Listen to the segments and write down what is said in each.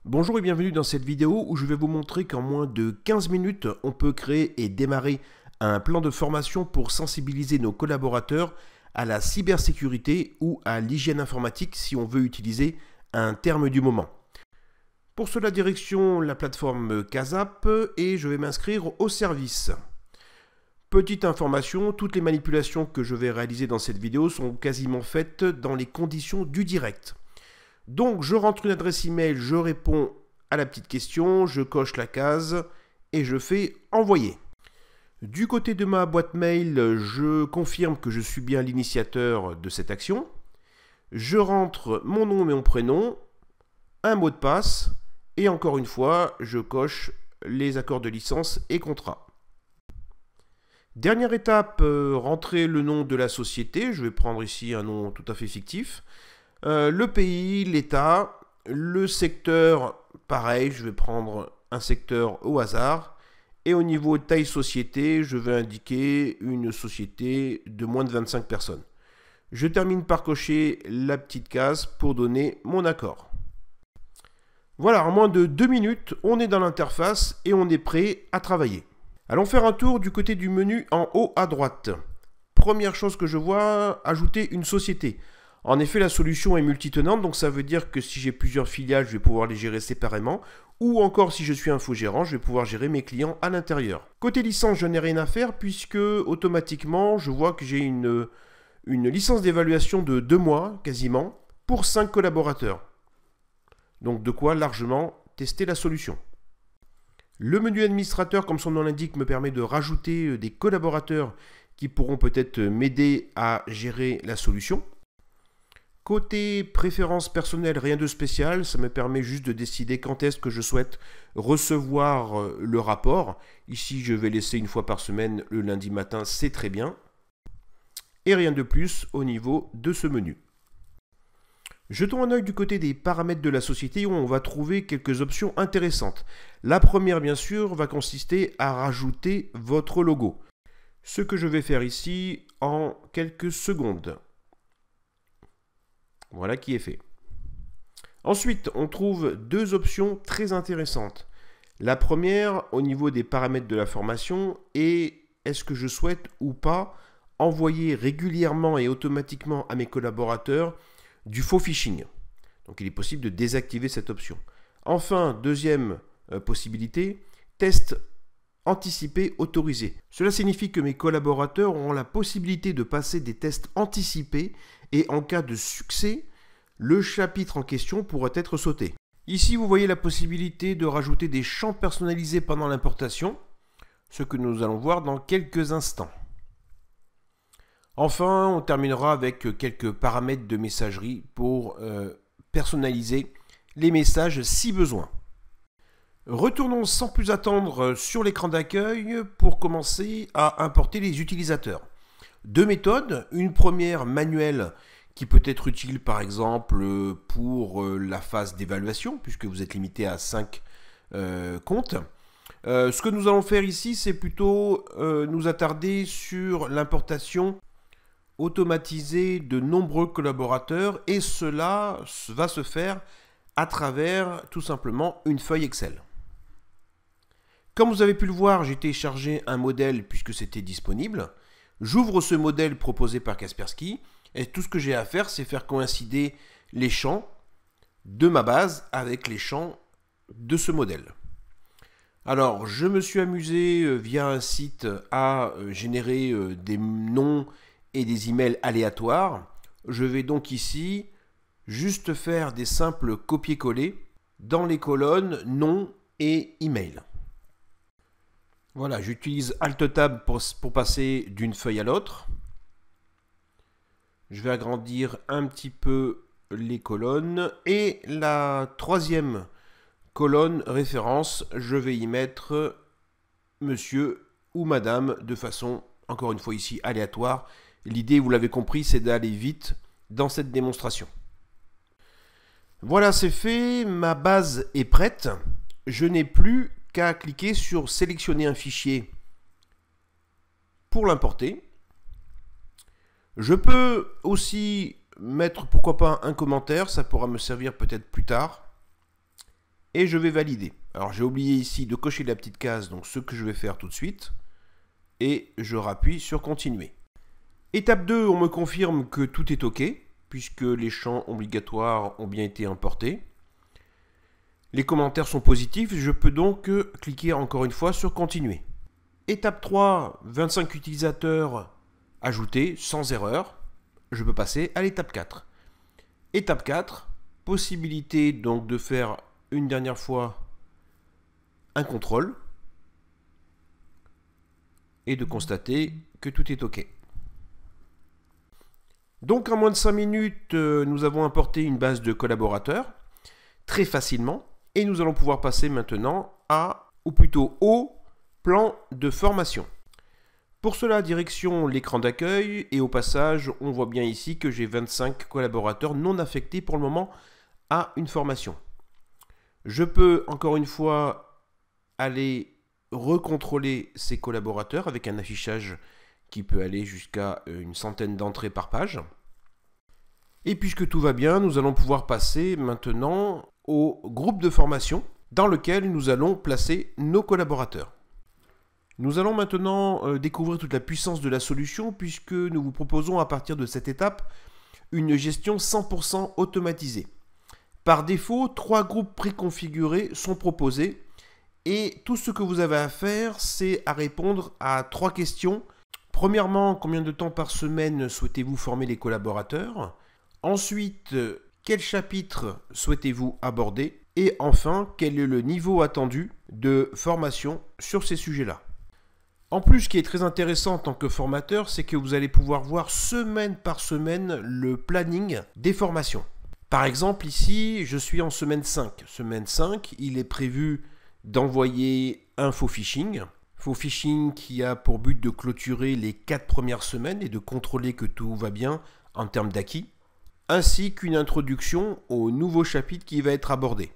Bonjour et bienvenue dans cette vidéo où je vais vous montrer qu'en moins de 15 minutes, on peut créer et démarrer un plan de formation pour sensibiliser nos collaborateurs à la cybersécurité ou à l'hygiène informatique si on veut utiliser un terme du moment. Pour cela, direction la plateforme Casap et je vais m'inscrire au service. Petite information, toutes les manipulations que je vais réaliser dans cette vidéo sont quasiment faites dans les conditions du direct. Donc je rentre une adresse email, je réponds à la petite question, je coche la case et je fais envoyer. Du côté de ma boîte mail, je confirme que je suis bien l'initiateur de cette action. Je rentre mon nom et mon prénom, un mot de passe et encore une fois, je coche les accords de licence et contrat. Dernière étape, rentrer le nom de la société. Je vais prendre ici un nom tout à fait fictif. Le pays, l'État, le secteur, pareil, je vais prendre un secteur au hasard. Et au niveau de taille société, je vais indiquer une société de moins de 25 personnes. Je termine par cocher la petite case pour donner mon accord. Voilà, en moins de 2 minutes, on est dans l'interface et on est prêt à travailler. Allons faire un tour du côté du menu en haut à droite. Première chose que je vois, ajouter une société. En effet, la solution est multitenante, donc ça veut dire que si j'ai plusieurs filiales, je vais pouvoir les gérer séparément. Ou encore, si je suis infogérant, je vais pouvoir gérer mes clients à l'intérieur. Côté licence, je n'ai rien à faire puisque automatiquement, je vois que j'ai une licence d'évaluation de 2 mois, quasiment, pour 5 collaborateurs. Donc de quoi largement tester la solution. Le menu administrateur, comme son nom l'indique, me permet de rajouter des collaborateurs qui pourront peut-être m'aider à gérer la solution. Côté préférences personnelles, rien de spécial, ça me permet juste de décider quand est-ce que je souhaite recevoir le rapport. Ici, je vais laisser une fois par semaine le lundi matin, c'est très bien. Et rien de plus au niveau de ce menu. Jetons un œil du côté des paramètres de la société où on va trouver quelques options intéressantes. La première, bien sûr, va consister à rajouter votre logo. Ce que je vais faire ici en quelques secondes. Voilà qui est fait. Ensuite, on trouve deux options très intéressantes. La première, au niveau des paramètres de la formation, est est-ce que je souhaite ou pas envoyer régulièrement et automatiquement à mes collaborateurs du faux phishing. Donc il est possible de désactiver cette option. Enfin, deuxième possibilité, test anticipé autorisé. Cela signifie que mes collaborateurs auront la possibilité de passer des tests anticipés et en cas de succès, le chapitre en question pourra être sauté. Ici, vous voyez la possibilité de rajouter des champs personnalisés pendant l'importation, ce que nous allons voir dans quelques instants. Enfin, on terminera avec quelques paramètres de messagerie pour personnaliser les messages si besoin. Retournons sans plus attendre sur l'écran d'accueil pour commencer à importer les utilisateurs. Deux méthodes, une première manuelle qui peut être utile par exemple pour la phase d'évaluation puisque vous êtes limité à 5 comptes. Ce que nous allons faire ici, c'est plutôt nous attarder sur l'importation automatisée de nombreux collaborateurs et cela va se faire à travers tout simplement une feuille Excel. Comme vous avez pu le voir, j'ai téléchargé un modèle puisque c'était disponible. J'ouvre ce modèle proposé par Kaspersky et tout ce que j'ai à faire, c'est faire coïncider les champs de ma base avec les champs de ce modèle. Alors, je me suis amusé via un site à générer des noms et des emails aléatoires. Je vais donc ici juste faire des simples copier-coller dans les colonnes nom et email. Voilà, j'utilise Alt-Tab pour passer d'une feuille à l'autre. Je vais agrandir un petit peu les colonnes. Et la troisième colonne référence, je vais y mettre monsieur ou madame de façon, encore une fois ici, aléatoire. L'idée, vous l'avez compris, c'est d'aller vite dans cette démonstration. Voilà, c'est fait. Ma base est prête. Je n'ai plus qu'à cliquer sur sélectionner un fichier pour l'importer. Je peux aussi mettre pourquoi pas un commentaire, ça pourra me servir peut-être plus tard. et je vais valider. Alors j'ai oublié ici de cocher la petite case, donc ce que je vais faire tout de suite, et je rappuie sur continuer. Étape 2, on me confirme que tout est OK, puisque les champs obligatoires ont bien été importés. Les commentaires sont positifs, je peux donc cliquer encore une fois sur continuer. Étape 3, 25 utilisateurs ajoutés sans erreur. Je peux passer à l'étape 4. Étape 4, possibilité donc de faire une dernière fois un contrôle et de constater que tout est OK. Donc en moins de 5 minutes, nous avons importé une base de collaborateurs très facilement et nous allons pouvoir passer maintenant ou plutôt au plan de formation. Pour cela, direction l'écran d'accueil et au passage, on voit bien ici que j'ai 25 collaborateurs non affectés pour le moment à une formation. Je peux encore une fois aller recontrôler ces collaborateurs avec un affichage qui peut aller jusqu'à une centaine d'entrées par page. Et puisque tout va bien, nous allons pouvoir passer maintenant au groupe de formation dans lequel nous allons placer nos collaborateurs. Nous allons maintenant découvrir toute la puissance de la solution puisque nous vous proposons à partir de cette étape une gestion 100% automatisée. Par défaut, 3 groupes préconfigurés sont proposés et tout ce que vous avez à faire, c'est à répondre à 3 questions. Premièrement, combien de temps par semaine souhaitez-vous former les collaborateurs? Ensuite, quel chapitre souhaitez-vous aborder? Et enfin, quel est le niveau attendu de formation sur ces sujets-là? En plus, ce qui est très intéressant en tant que formateur, c'est que vous allez pouvoir voir semaine par semaine le planning des formations. Par exemple, ici, je suis en semaine 5. Semaine 5, il est prévu d'envoyer un faux phishing. Faux phishing qui a pour but de clôturer les 4 premières semaines et de contrôler que tout va bien en termes d'acquis, ainsi qu'une introduction au nouveau chapitre qui va être abordé.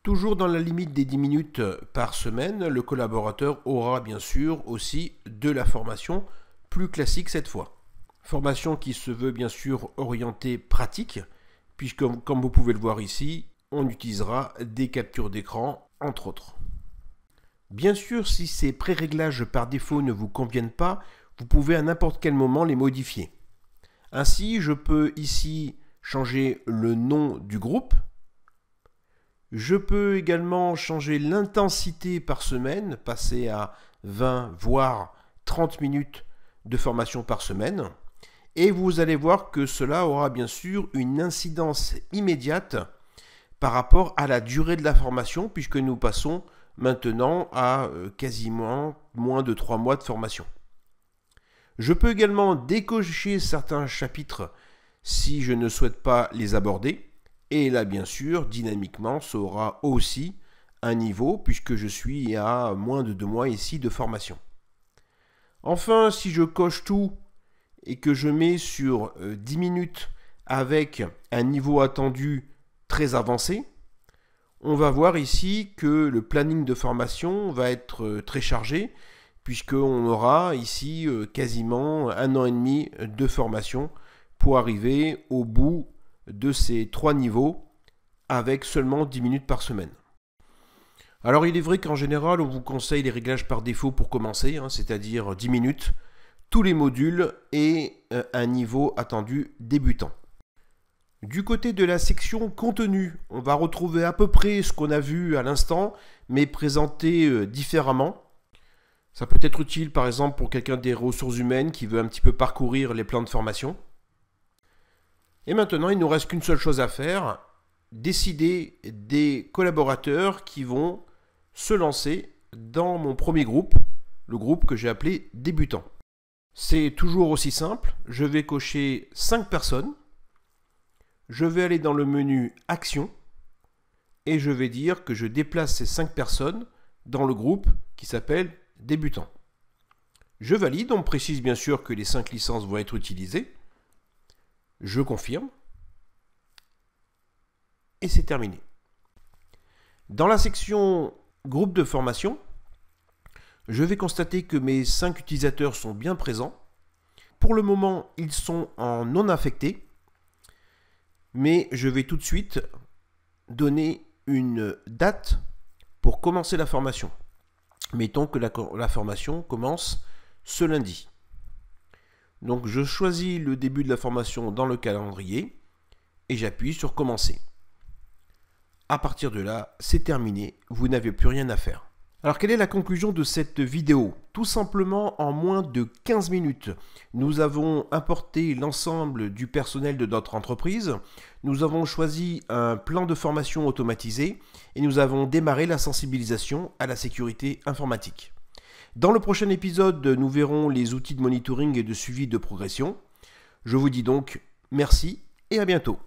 Toujours dans la limite des 10 minutes par semaine, le collaborateur aura bien sûr aussi de la formation plus classique cette fois. Formation qui se veut bien sûr orientée pratique, puisque comme vous pouvez le voir ici, on utilisera des captures d'écran entre autres. Bien sûr, si ces pré-réglages par défaut ne vous conviennent pas, vous pouvez à n'importe quel moment les modifier. Ainsi, je peux ici changer le nom du groupe. Je peux également changer l'intensité par semaine, passer à 20 voire 30 minutes de formation par semaine. Et vous allez voir que cela aura bien sûr une incidence immédiate par rapport à la durée de la formation, puisque nous passons maintenant à quasiment moins de 3 mois de formation. Je peux également décocher certains chapitres si je ne souhaite pas les aborder. Et là, bien sûr, dynamiquement, ça aura aussi un niveau puisque je suis à moins de 2 mois ici de formation. Enfin, si je coche tout et que je mets sur 10 minutes avec un niveau attendu très avancé, on va voir ici que le planning de formation va être très chargé puisqu'on aura ici quasiment 1 an et demi de formation pour arriver au bout de ces 3 niveaux avec seulement 10 minutes par semaine. Alors il est vrai qu'en général on vous conseille les réglages par défaut pour commencer, c'est-à-dire 10 minutes, tous les modules et un niveau attendu débutant. Du côté de la section contenu, on va retrouver à peu près ce qu'on a vu à l'instant, mais présenté différemment. Ça peut être utile par exemple pour quelqu'un des ressources humaines qui veut un petit peu parcourir les plans de formation. Et maintenant, il ne nous reste qu'une seule chose à faire, décider des collaborateurs qui vont se lancer dans mon premier groupe, le groupe que j'ai appelé débutant. C'est toujours aussi simple, je vais cocher 5 personnes, je vais aller dans le menu Action et je vais dire que je déplace ces 5 personnes dans le groupe qui s'appelle débutant. Je valide, on précise bien sûr que les 5 licences vont être utilisées. Je confirme. Et c'est terminé. Dans la section groupe de formation, je vais constater que mes 5 utilisateurs sont bien présents. Pour le moment, ils sont en non affecté. Mais je vais tout de suite donner une date pour commencer la formation. Mettons que la formation commence ce lundi. Donc je choisis le début de la formation dans le calendrier et j'appuie sur commencer. À partir de là, c'est terminé, vous n'avez plus rien à faire. Alors quelle est la conclusion de cette vidéo? Tout simplement, en moins de 15 minutes, nous avons importé l'ensemble du personnel de notre entreprise, nous avons choisi un plan de formation automatisé et nous avons démarré la sensibilisation à la sécurité informatique. Dans le prochain épisode, nous verrons les outils de monitoring et de suivi de progression. Je vous dis donc merci et à bientôt.